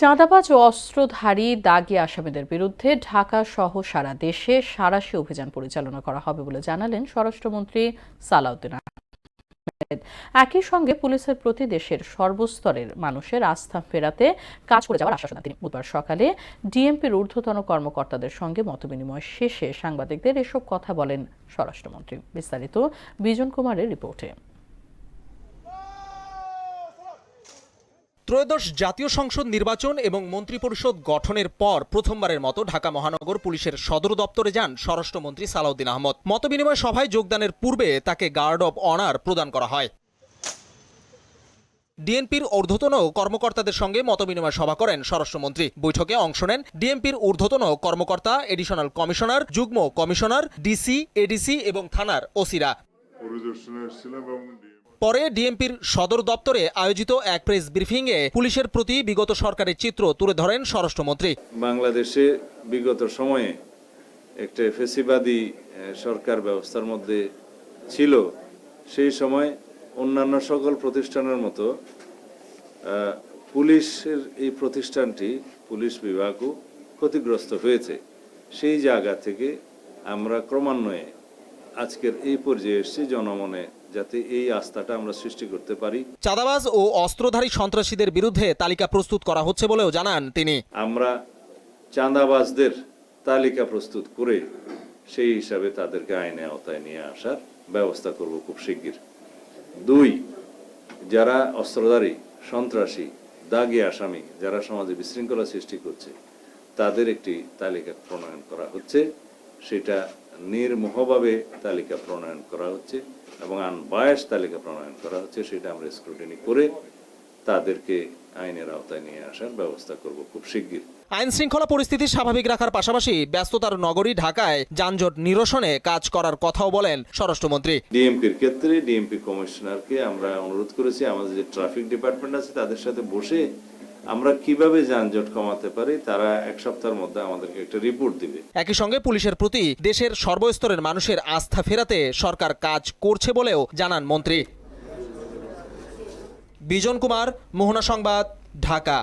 চাঁদাবাজ ও অস্ত্রধারী দাগী আসামিদের বিরুদ্ধে ঢাকা সহ সারা দেশে সাঁড়াশি অভিযান পরিচালনা করা হবে বলে জানালেন স্বরাষ্ট্রমন্ত্রী সালাউদ্দিন আহমেদ। একই সঙ্গে পুলিশের প্রতি দেশের সর্বস্তরের মানুষের আস্থা ফেরাতে কাজ করে যাওয়ার আশ্বাস দেন তিনি। বুধবার সকালে ডিএমপির ঊর্ধ্বতন কর্মকর্তাদের সঙ্গে মতবিনিময় শেষে সাংবাদিকদের এসব কথা বলেন স্বরাষ্ট্রমন্ত্রী। বিস্তারিত বিজন কুমারের রিপোর্টে। ত্রয়োদশ জাতীয় সংসদ নির্বাচন এবং মন্ত্রিপরিষদ গঠনের পর প্রথমবারের মতো ঢাকা মহানগর পুলিশের সদর দপ্তরে যান স্বরাষ্ট্রমন্ত্রী সালাউদ্দিন আহমদ। মতবিনিময় সভায় যোগদানের পূর্বে তাকে গার্ড অব অনার প্রদান করা হয়। ডিএমপির ঊর্ধ্বতন কর্মকর্তাদের সঙ্গে মতবিনিময় সভা করেন স্বরাষ্ট্রমন্ত্রী। বৈঠকে অংশ নেন ডিএমপির ঊর্ধ্বতন কর্মকর্তা, এডিশনাল কমিশনার, যুগ্ম কমিশনার, ডিসি, এডিসি এবং থানার ওসিরা। পরে ডিএমপির সদর দপ্তরে আয়োজিত এক প্রেস ব্রিফিংয়ে পুলিশের প্রতি বিগত সরকারের চিত্র তুলে ধরেন স্বরাষ্ট্রমন্ত্রী। বাংলাদেশে বিগত সময়ে একটা ফ্যাসিবাদী সরকার ব্যবস্থার মধ্যে ছিল। সেই সময় অন্যান্য সকল প্রতিষ্ঠানের মতো পুলিশের এই প্রতিষ্ঠানটি, পুলিশ বিভাগও ক্ষতিগ্রস্ত হয়েছে। সেই জায়গা থেকে আমরা ক্রমান্বয়ে আজকের এই পর্যায়ে এসেছি, জনমনে যাতে এই আস্থাটা আমরা সৃষ্টি করতে পারি। চাঁদাবাজ ও অস্ত্রধারী সন্ত্রাসীদের বিরুদ্ধে তালিকা প্রস্তুত করা হচ্ছে বলেও জানান তিনি। আমরা চাঁদাবাজদের তালিকা প্রস্তুত করে সেই হিসাবে তাদেরকে আইনের আওতায় নিয়ে আসার ব্যবস্থা করব খুব শিগগির। 2, যারা অস্ত্রধারী, সন্ত্রাসী, দাগী আসামি, যারা সমাজে বিশৃঙ্খলা সৃষ্টি করছে, তাদের একটি তালিকা প্রণয়ন করা হচ্ছে। সেটা নির্মোহভাবে তালিকা প্রণয়ন করা হচ্ছে এবং আনবায়াস তালিকা প্রণয়ন করা হচ্ছে। সেটা আমরা স্ক্রুটিনি করে তাদেরকে আইনের আওতায় নিয়ে আসার ব্যবস্থা করব খুব শিগগির। আইন শৃঙ্খলা পরিস্থিতি স্বাভাবিক রাখার পাশাপাশি ব্যস্ততার নগরী ঢাকায় যানজট নিরসনে কাজ করার কথাও বলেন স্বরাষ্ট্রমন্ত্রী। ডিএমপির ক্ষেত্রে ডিএমপি কমিশনারকে আমরা অনুরোধ করেছি আমাদের যে ট্রাফিক ডিপার্টমেন্ট আছে তাদের সাথে বসে আমরা কিভাবে যানজট কমাতে পারি, তারা 1 সপ্তাহের মধ্যে আমাদেরকে একটা রিপোর্ট দিবে। একই সঙ্গে পুলিশের প্রতি দেশের সর্বস্তরের মানুষের আস্থা ফেরাতে সরকার কাজ করছে বলেও জানান মন্ত্রী। বিজন কুমার, মোহনা সংবাদ, ঢাকা।